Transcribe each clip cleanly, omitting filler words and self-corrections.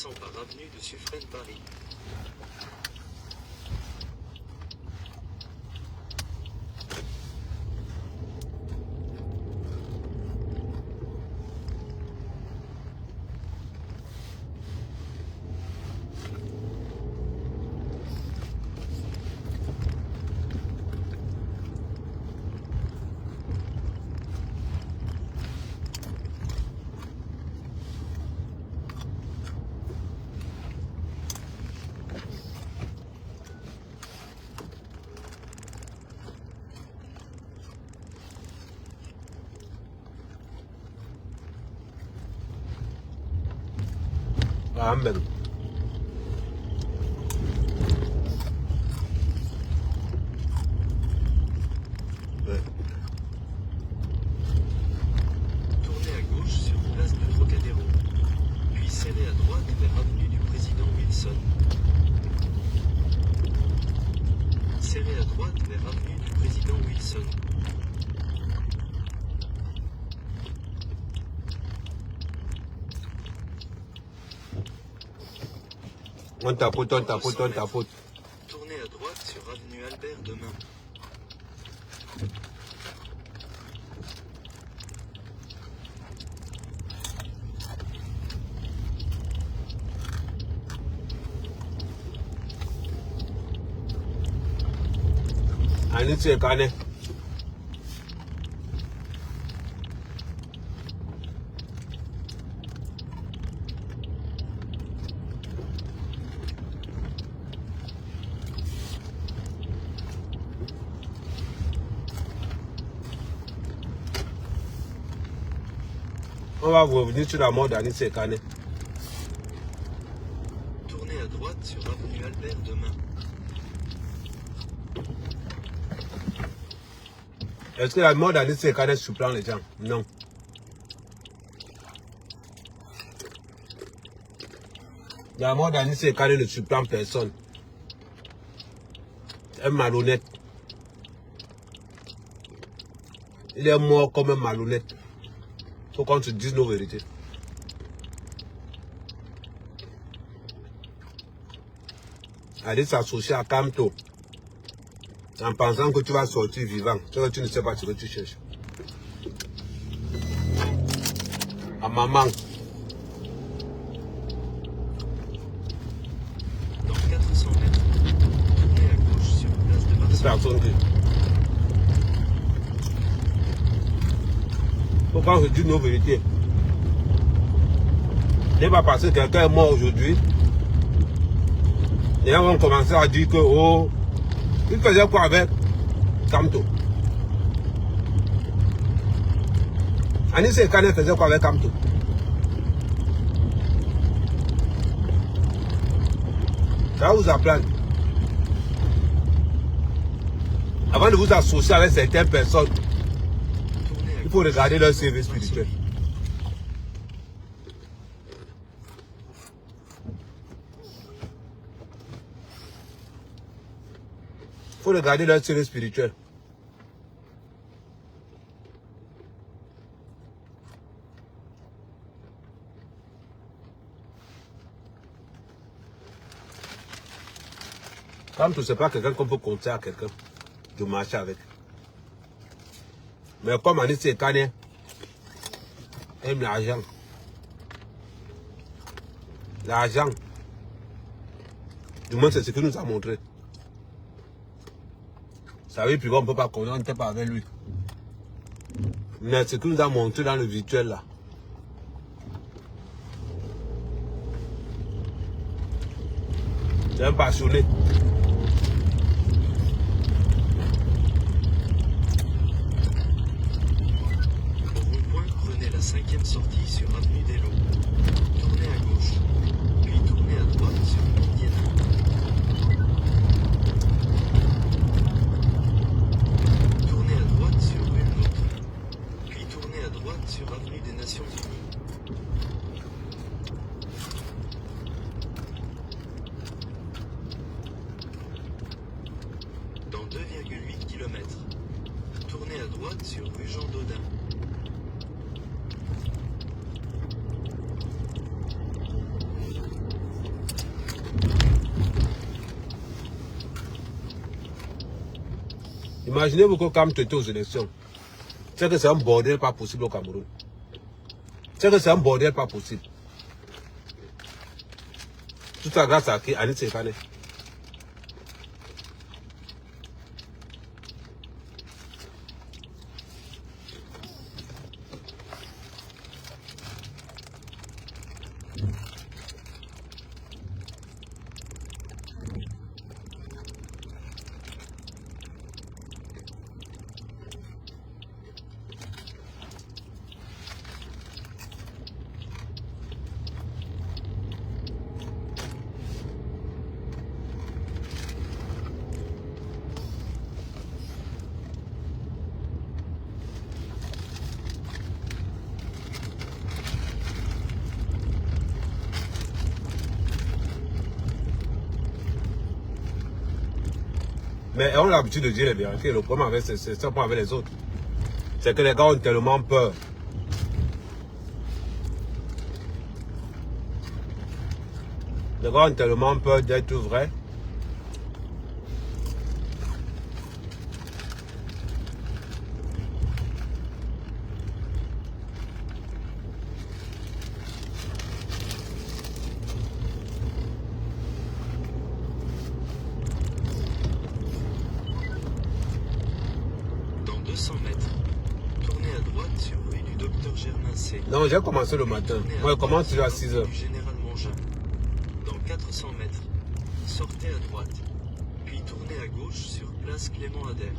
passant par avenue de Suffren Paris. Amen. Ouais. Tournez à gauche sur place de Trocadéro, puis serrez à droite vers avenue du Président Wilson. Serrez à droite vers avenue du Président Wilson. On tapote, on tapote, on tapote. Tournez à droite sur avenue Albert Demain. Ani tu es cané. On va revenir sur la mort d'Ani Sekane. Tournez à droite sur avenue Albert Demain. Est-ce que la mort d'Ani Sekane surprend les gens? Non. La mort d'Ani Sekane ne surprend personne. Un malhonnête. Il est mort comme un malhonnête. Faut qu'on se dise nos vérités. Allez s'associer à Kamto en pensant que tu vas sortir vivant. Tu ne sais pas ce que tu cherches. À maman. Dans 400 mètres, tournez à gauche sur place de Varsovie. Personne dit. Faut qu'on se dise nos vérités. n'est pas parce que quelqu'un est mort aujourd'hui. Les gens vont commencer à dire que, oh, il faisait quoi avec Kamto? Ani Sekane faisait quoi avec Kamto? Ça vous apprendre. Avant de vous associer avec certaines personnes, il faut regarder leur CV spirituel. Il faut regarder leur CV spirituel. Comme tu ne sais pas quelqu'un qu'on peut compter à quelqu'un, de marcher avec. Mais comme Ani Sekane aime l'argent. L'argent. Du moins, c'est ce qu'il nous a montré. Ça veut dire qu'on ne peut pas connaître, on n'était pas avec lui. Mais ce qu'il nous a montré dans le virtuel là. C'est un passionné. Au rond-point, prenez la 5e sortie sur avenue des Lots. Tournez à gauche, puis tournez à droite sur Indiana. Tournez à droite sur rue L'Autre, puis tournez à droite sur avenue des Nations Unies. Dans 2,8 km, tournez à droite sur rue Jean Dodin. Imaginez-vous que quand tu étais aux élections, c'est que c'est un bordel pas possible au Cameroun. C'est que c'est un bordel pas possible. Tout ça grâce à qui? Anit Sekane. Mais on a l'habitude de dire les vérités. Le problème avec c'est ça avec les autres. C'est que les gars ont tellement peur. Les gars ont tellement peur d'être vrais. Dans 200 mètres, tournez à droite sur rue du Docteur Germain C. Non, j'ai commencé le matin. Moi, je commence toujours à 6 h. Du Général Mangin. Dans 400 mètres, sortez à droite, puis tournez à gauche sur place Clément Ader.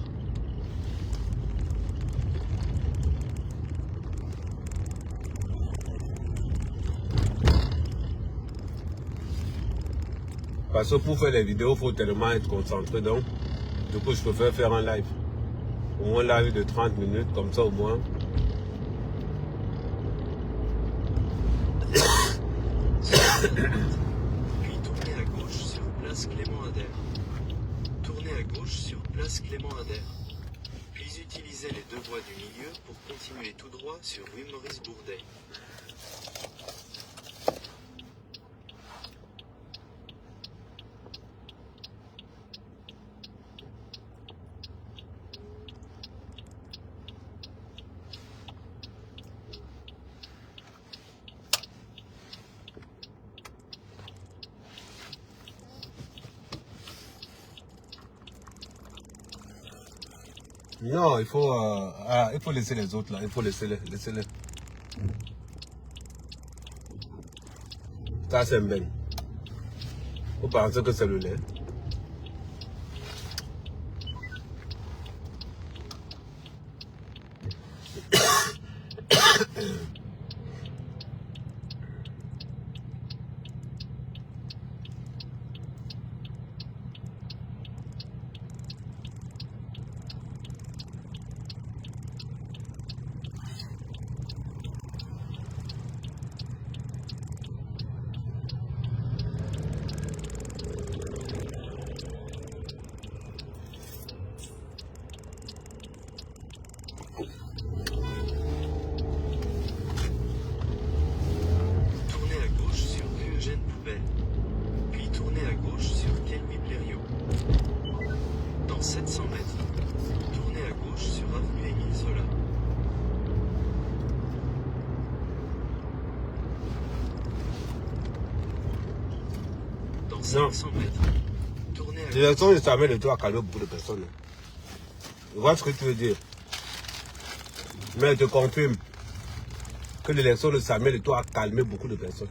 Parce que pour faire les vidéos, il faut tellement être concentré. Donc, du coup, je préfère faire un live. Au moins un live de 30 minutes, comme ça au moins. Puis tournez à gauche sur place Clément Ader. Tournez à gauche sur place Clément Ader. Puis utilisez les deux voies du milieu pour continuer tout droit sur rue Maurice Bourdet. Non, il faut laisser les autres là. Il faut laisser-les. Ça, c'est bien. Vous pensez que c'est le lait? Non. 500 mètres. Tournez à L'élection de Samuel Eto'o a calmé beaucoup de personnes. Je vois ce que tu veux dire. Mais je te confirme que l'élection de Samuel Eto'o a calmé beaucoup de personnes.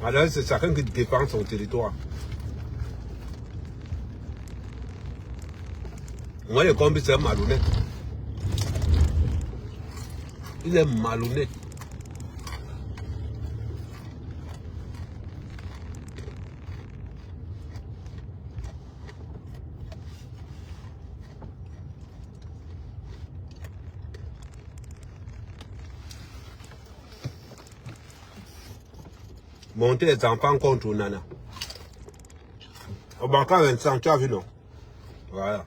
Alors c'est chacun qui défend son territoire. Moi, le combi, c'est un malhonnête. Il est malhonnête. monter les enfants contre Nana. Au Baka Vincent, tu as vu non? Voilà.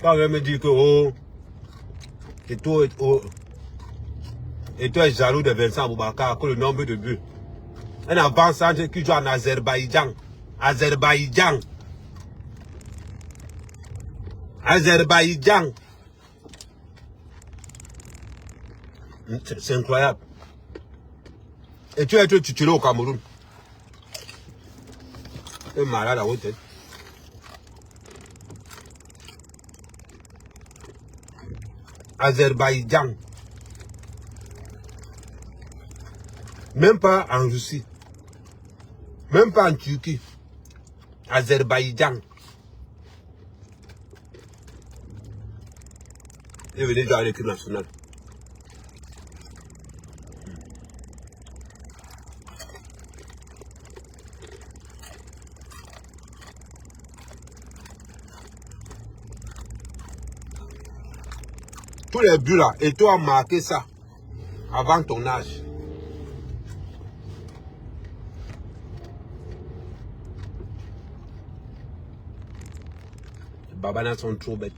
Quand elle me dit que oh, et toi es jaloux de Vincent Boubacar que le nombre de buts. Un avant-centre qui joue en Azerbaïdjan. Azerbaïdjan. Azerbaïdjan. C'est incroyable. Et tu as été titulaire au Cameroun. Tu es malade à haute tête. Azerbaïdjan. Même pas en Russie. Même pas en Turquie. Azerbaïdjan. Il venait dans l'équipe nationale. Tous les buts là, et toi as marqué ça avant ton âge. Les Babanas sont trop bêtes.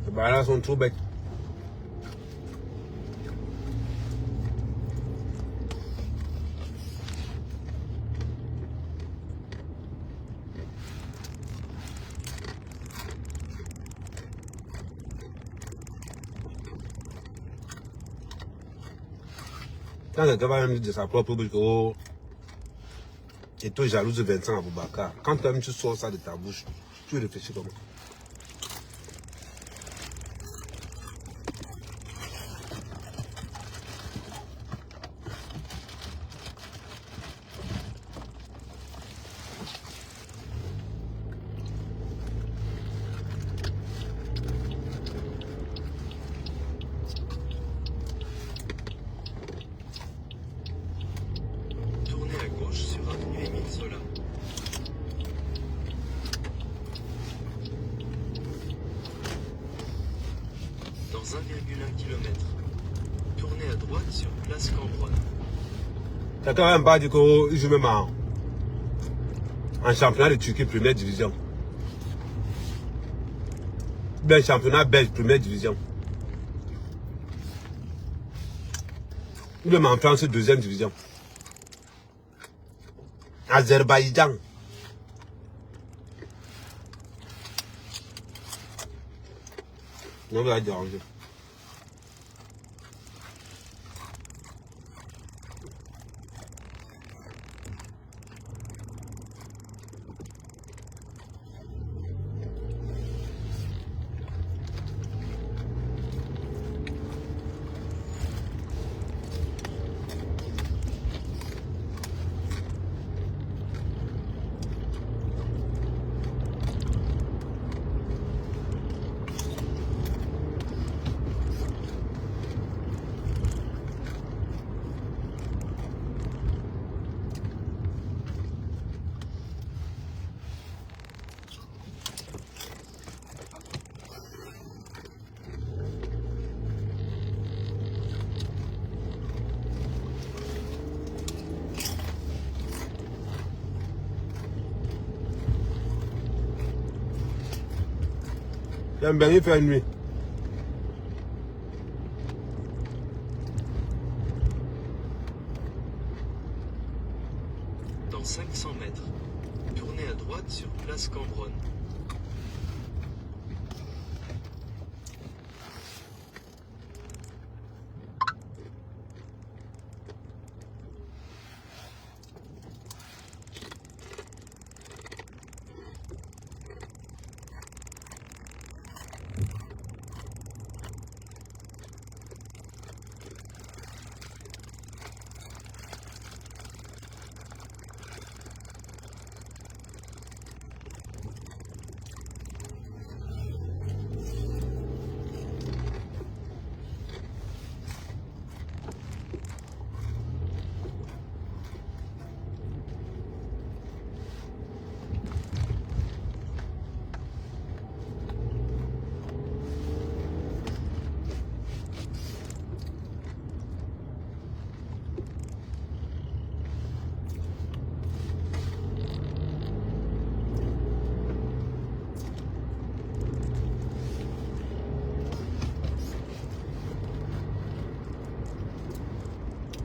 Les Babanas sont trop bêtes. Quand quelqu'un va même dire de sa propre bouche, oh, et toi jalouse de Vincent Boubacar, quand toi-même tu sors ça de ta bouche, tu réfléchis comment? Tournez à gauche sur avenue Émile Zola. Dans 1,1 km. Tournez à droite sur place Cambronne. T'as quand même pas dit qu'il joue même en championnat de Turquie première division. Bien championnat belge première division. Ou même en France deuxième division. Azerbaïdjan. On va déranger. J'aime bien faire nuit. Dans 500 mètres. Tournez à droite sur place Cambronne.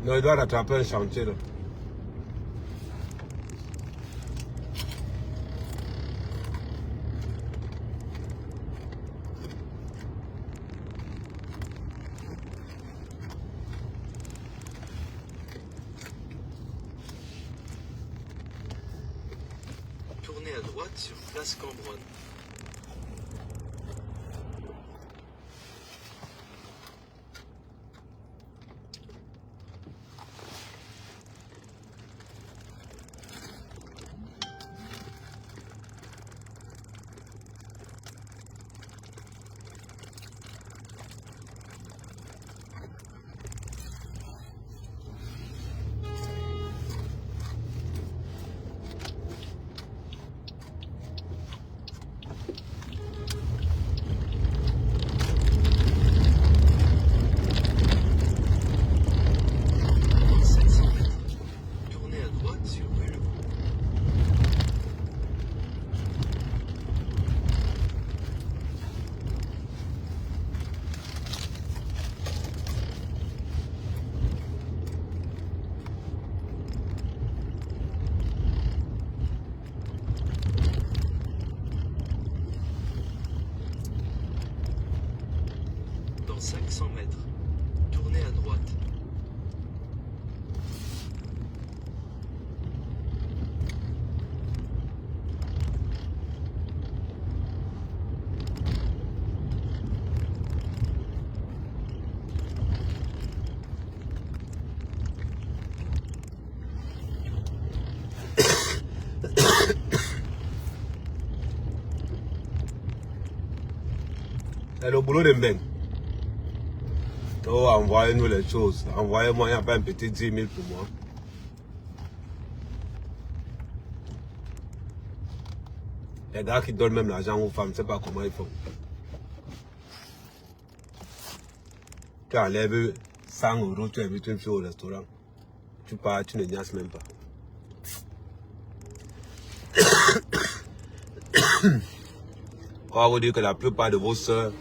Non, il doit rattraper un chantier là. Tournez à droite sur place Cambronne. Dans 700 mètres, tournez à droite sur rue Le Bourg. Dans 500 mètres, tournez à droite. C'est le boulot de Mbeng. Oh, envoyez-nous les choses. Envoyez-moi, il n'y a pas un petit 10 000 pour moi. Les gars qui donnent même l'argent aux femmes, je ne sais pas comment ils font. Tu enlèves 100 €, tu invites une fille au restaurant. Tu pars, tu ne niasses même pas. On va vous dire que la plupart de vos soeurs,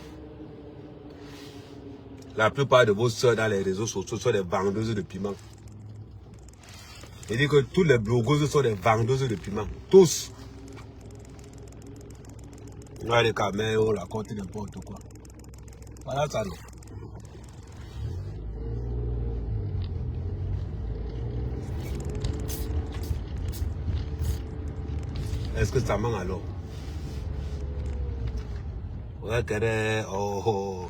dans les réseaux sociaux sont des vendeuses de piment. Il dit que toutes les blogueuses sont des vendeuses de piment. Tous. On a les caméras, on raconte n'importe quoi. Voilà ça, non. Est-ce que ça ment alors? Ouais, oh.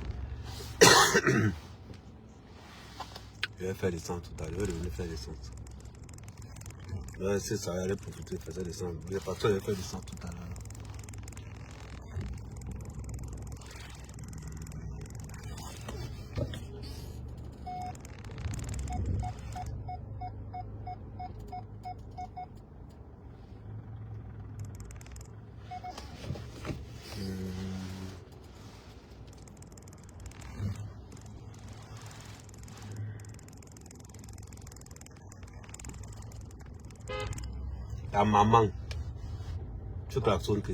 Je vais faire des centres tout à l'heure. Je vais revenir faire des centres. Ouais, c'est ça, j'allais profiter de faire des centres. Mais parce que je vais faire des centres tout à l'heure. Ta maman, tu klaxonnes que.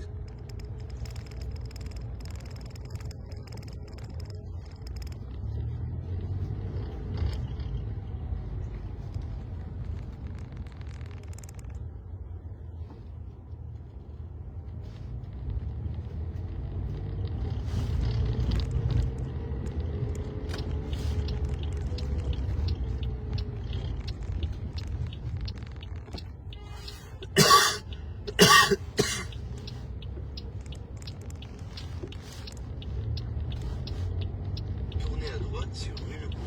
Tournez à droite sur rue Le Bourg.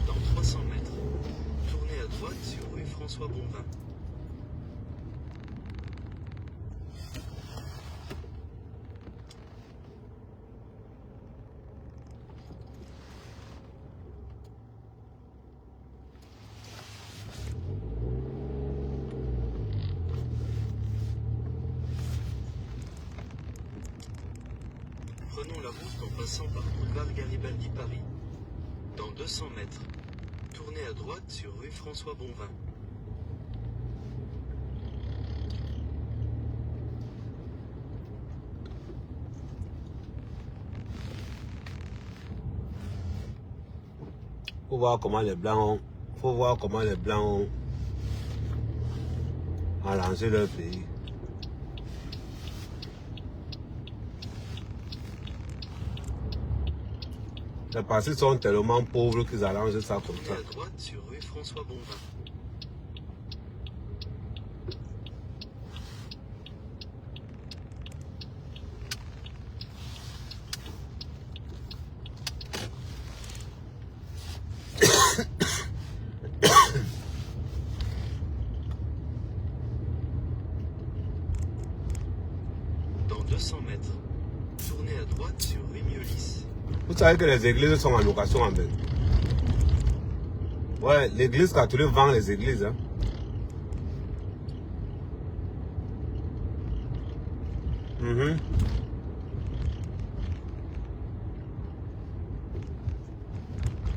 Dans 300 mètres, tournez à droite sur rue François Bonvin. Prenons la route en passant par boulevard Garibaldi Paris. Dans 200 mètres, tournez à droite sur rue François Bonvin. Faut voir comment les Blancs ont arrangé leur pays. Les partis sont tellement pauvres qu'ils arrangent ça comme Tournez ça. à droite sur rue François Bonvin. Dans 200 mètres, tournez à droite sur rue Miolis. Vous savez que les églises sont en location en même. Ouais, l'église catholique vend les églises. Hein. Mhm.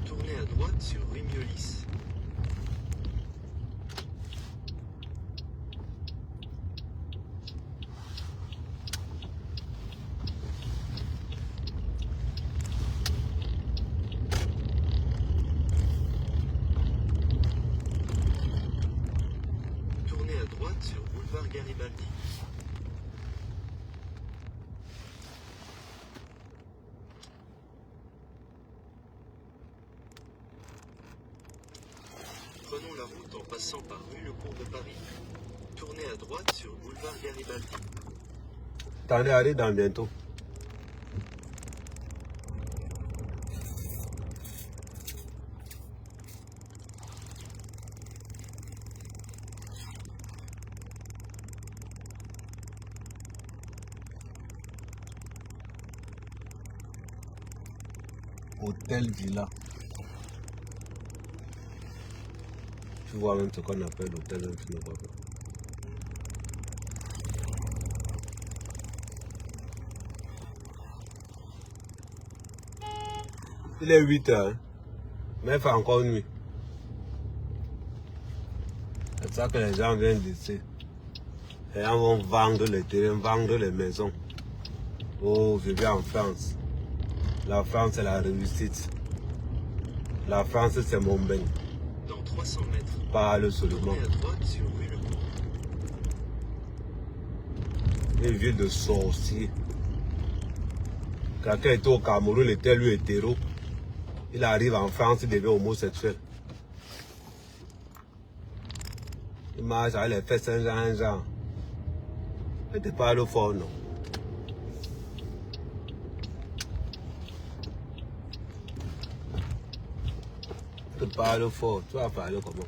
Tournez à droite sur rue Miolis. Tournez à droite sur boulevard Garibaldi. Prenons la route en passant par rue Le Cours de Paris. Tournez à droite sur boulevard Garibaldi. Attendez, arrive dans bientôt. Hôtel Villa. Tu vois même ce qu'on appelle l'hôtel, même tu ne vois pas. Il est 8 heures, hein, mais il fait encore nuit. C'est ça que les gens viennent d'ici. Les gens vont vendre les terrains, vendre les maisons. Oh, je viens en France. La France, c'est la réussite. La France, c'est mon bain. Dans 300 mètres, Parle seulement. tournez à droite sur rue Le Cours. Une ville de sorciers. Quelqu'un était au Cameroun, il était lui hétéro. Il arrive en France, il devient homosexuel. Il marche avec les fesses un genre. Il te parle fort, non? Il te parle fort. Tu vas parler comment?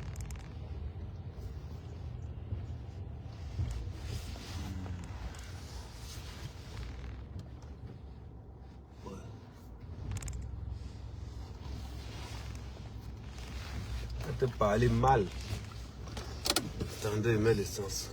Ouais. Il te parle mal. Attendez, il met l'essence.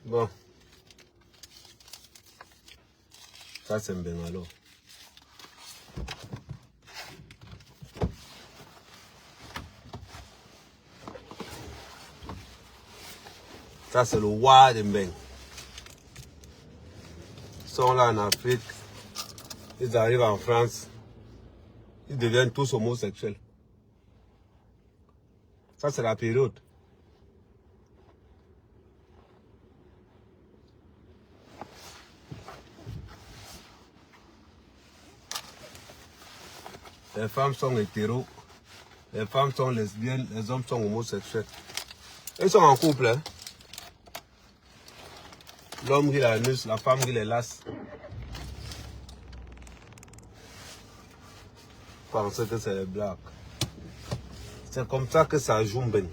Bon. Ça, c'est bien alors. Ça, c'est le roi des Mbeng. Ils sont là en Afrique. Ils arrivent en France. Ils deviennent tous homosexuels. Ça, c'est la période. Les femmes sont hétéros. Les femmes sont lesbiennes. Les hommes sont homosexuels. Ils sont en couple. Hein? L'homme qui la nuce, la femme qui les lasse. Pensez que c'est les blagues. C'est comme ça que ça joue bien.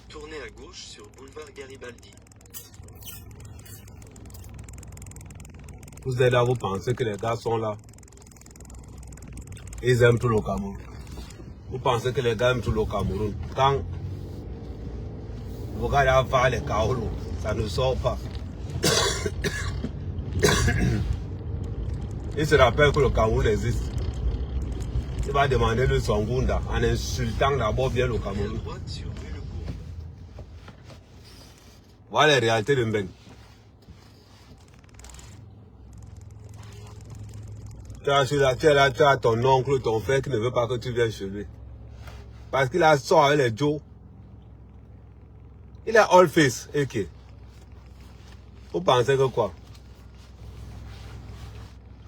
Tournez à gauche sur boulevard Garibaldi. Vous êtes là, vous pensez que les gars sont là. Ils aiment tout le Cameroun. Vous pensez que les gars aiment tout le Cameroun. Quand vous regardez faire les Kaolo, ça ne sort pas. Il se rappelle que le Cameroun existe. Il va demander le Songunda en insultant d'abord bien le Cameroun. Voilà les réalités de Mbeng. Tu as ton oncle, ton frère qui ne veut pas que tu viennes chez lui. Parce qu'il a sort avec les Joe. Il est all face, ok. Vous pensez que quoi?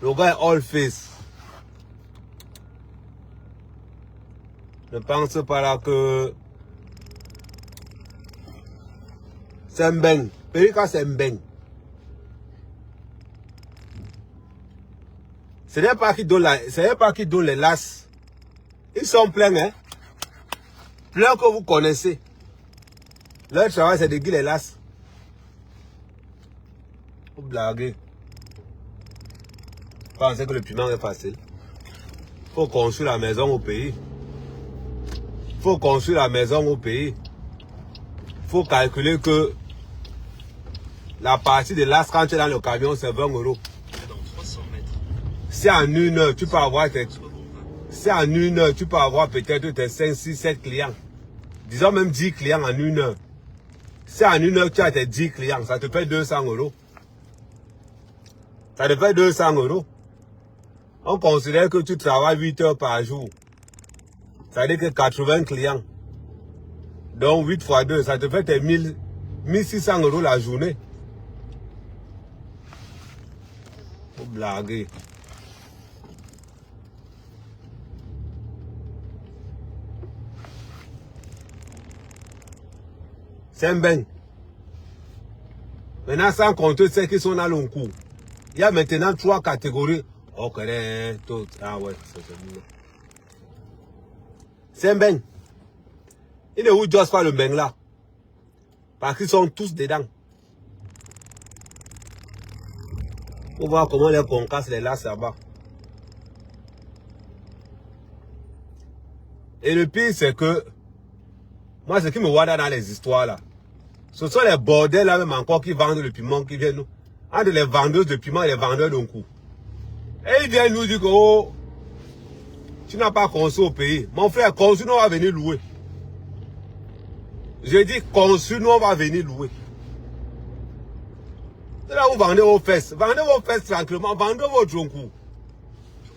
Le gars est all face. Ne pense pas là que c'est Mbeng. Périka c'est Mbeng. Ce n'est pas qui donnent les lasses. Ils sont pleins, hein. Plein que vous connaissez. Leur travail, c'est de guider les lasses. Vous blaguez. Vous pensez que le piment est facile. Il faut construire la maison au pays. Il faut construire la maison au pays. Il faut calculer que la partie de l'as quand tu es dans le camion, c'est 20 €. Si en une heure, tu peux avoir peut-être tes 5, 6, 7 clients. Disons même 10 clients en une heure. Si en une heure, tu as tes 10 clients, ça te fait 200 €. Ça te fait 200 €. On considère que tu travailles 8 heures par jour. Ça veut dire que 80 clients. Donc 8 fois 2, ça te fait tes 1600 € la journée. Vous blaguez. C'est Mbeng. Maintenant, sans compter ceux qui sont dans le coup. Il y a maintenant 3 catégories. Ok, tout. Ah ouais, c'est Mbeng. Il est où Joss pas le Mbeng là? Parce qu'ils sont tous dedans. Pour voir comment les concassent les lasses là-bas. Et le pire, c'est que moi, ce qui me voit dans les histoires là, ce sont les bordels là même encore qui vendent le piment qui viennent nous. Entre les vendeuses de piment et les vendeurs d'un coup. Et ils viennent nous dire que oh, tu n'as pas construit au pays. Mon frère, construis, nous on va venir louer. Je dis construis, nous on va venir louer. C'est là où vous vendez vos fesses. Vendez vos fesses tranquillement, vendez vos troncs.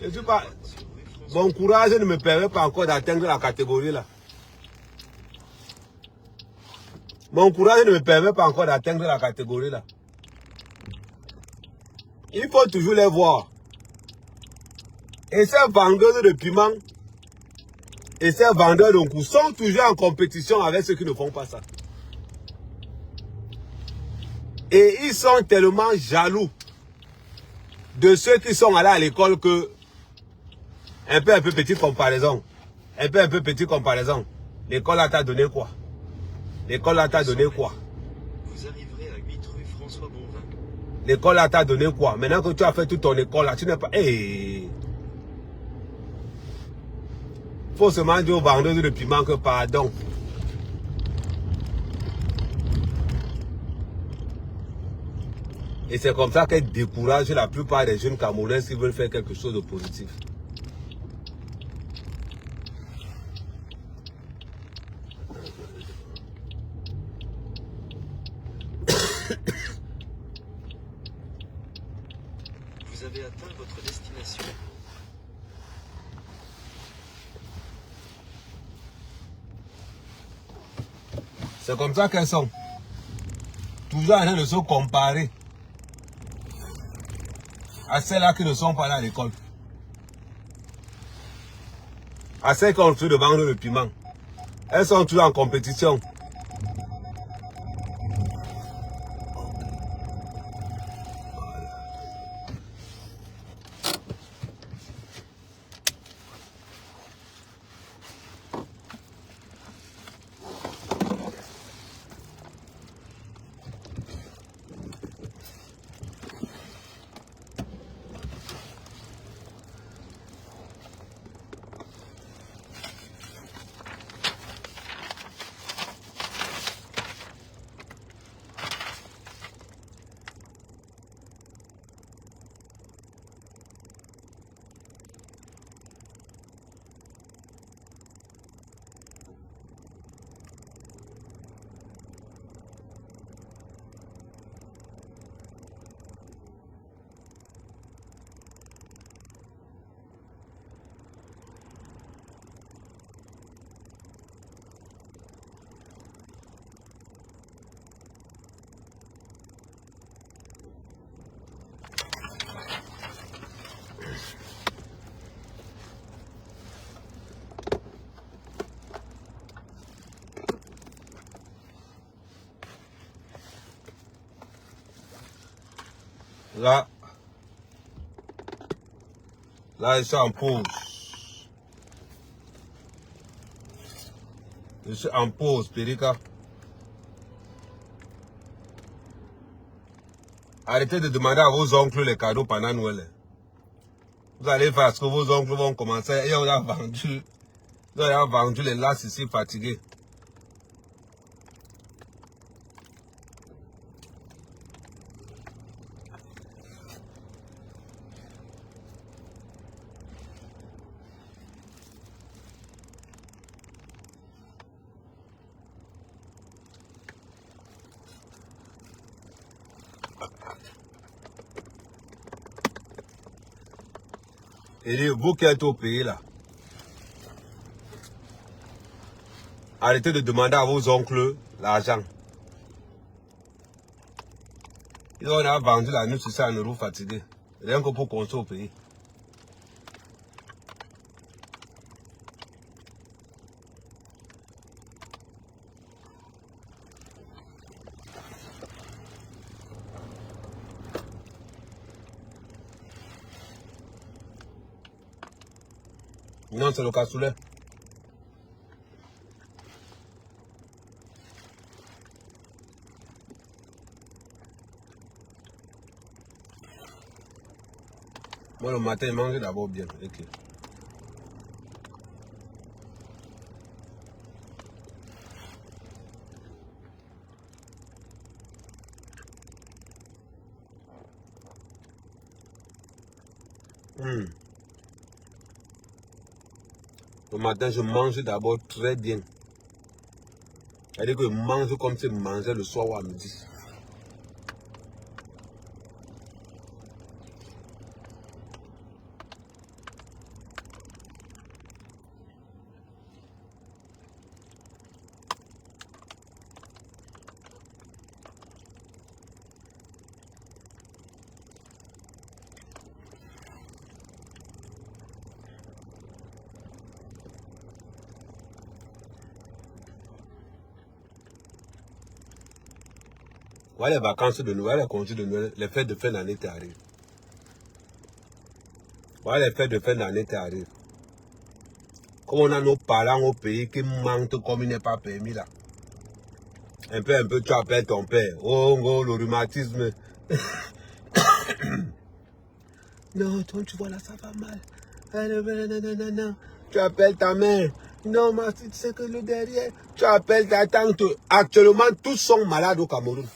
Je dis pas. Mon courage ne me permet pas encore d'atteindre la catégorie là. Mon courage ne me permet pas encore d'atteindre la catégorie là. Il faut toujours les voir. Et ces vendeurs de piment et ces vendeurs de coups sont toujours en compétition avec ceux qui ne font pas ça. Et ils sont tellement jaloux de ceux qui sont allés à l'école que Un peu, petite comparaison. Un peu, petite comparaison. L'école là t'a donné quoi? L'école là t'a donné quoi? Vous arriverez à 8 rue François Bonvin. L'école là t'a donné quoi? Maintenant que tu as fait toute ton école là, tu n'es pas... Hey. Faut seulement dire aux vendeurs de piment que pardon. Et c'est comme ça qu'elle décourage la plupart des jeunes Camerounais qui veulent faire quelque chose de positif. Vous avez atteint votre destination. C'est comme ça qu'elles sont. Toujours en train de se comparer à celles-là qui ne sont pas là à l'école. À celles qui ont fait de vendre le piment. Elles sont toujours en compétition. Là, je suis en pause. Je suis en pause, Périka. Arrêtez de demander à vos oncles les cadeaux pendant Noël. Vous allez faire ce que vos oncles vont commencer. Et on a vendu les lasses ici fatigués. Et vous qui êtes au pays là, arrêtez de demander à vos oncles l'argent. Ils ont vendu la nuit sur ça en euros fatigués. Rien que pour construire au pays. Non, c'est le cassoulet. Moi, le matin, je mange d'abord bien. Okay. Le matin, je mange d'abord très bien. C'est-à-dire que je mange comme si je mangeais le soir ou à midi. Voilà les vacances de Noël, les congés de Noël, les fêtes de fin d'année t'arrivent. Voilà les fêtes de fin d'année t'arrivent. Comme on a nos parents au pays qui mentent comme il n'est pas permis là. Un peu, tu appelles ton père. Oh, le rhumatisme. Non, toi, tu vois là, ça va mal. Non. Tu appelles ta mère. Non, mais tu sais que le derrière. Tu appelles ta tante. Actuellement, tous sont malades au Cameroun.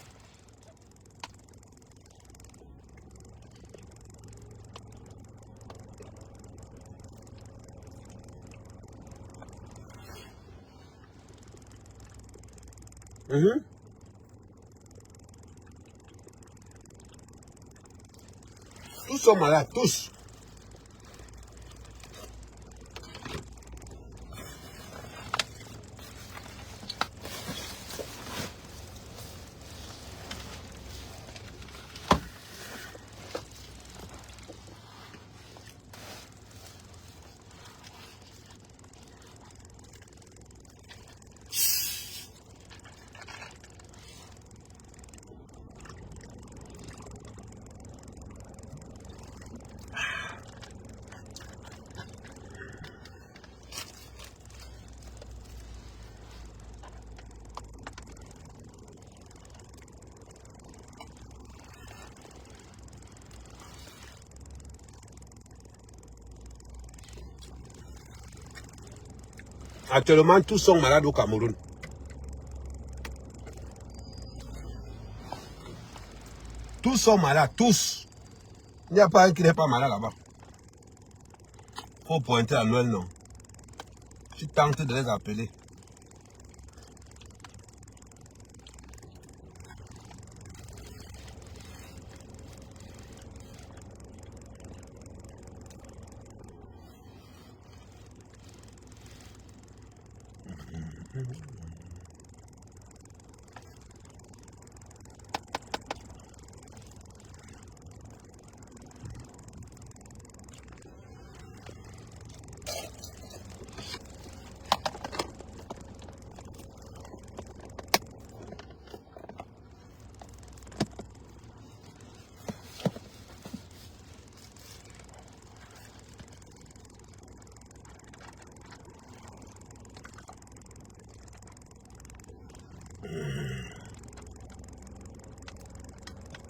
Tous sont malades, tous. Actuellement, tous sont malades au Cameroun. Tous sont malades, tous. Il n'y a pas un qui n'est pas malade là-bas. Faut pointer à Noël, non. Tu tentes de les appeler.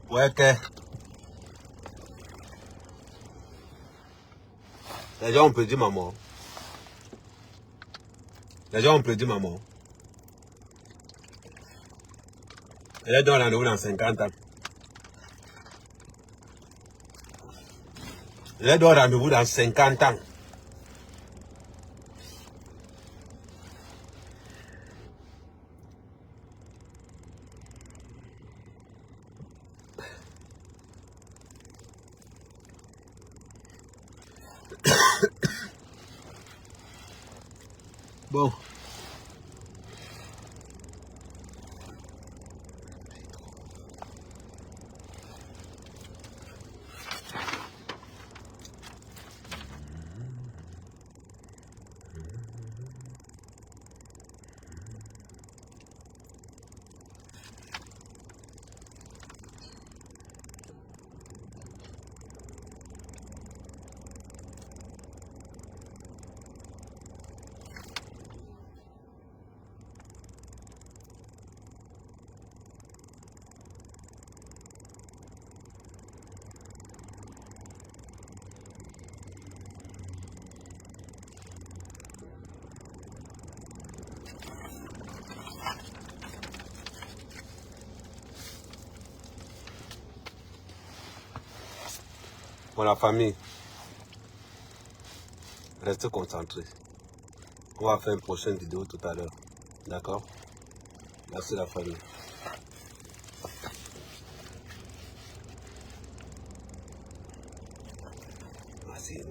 Ouais, que les gens ont perdu maman. Les gens ont perdu maman. Elle est dans rendez-vous dans 50 ans. Elle est dans rendez-vous dans 50 ans. Bon. Bon, la famille, restez concentrés. On va faire une prochaine vidéo tout à l'heure. D'accord? Merci la famille. Merci.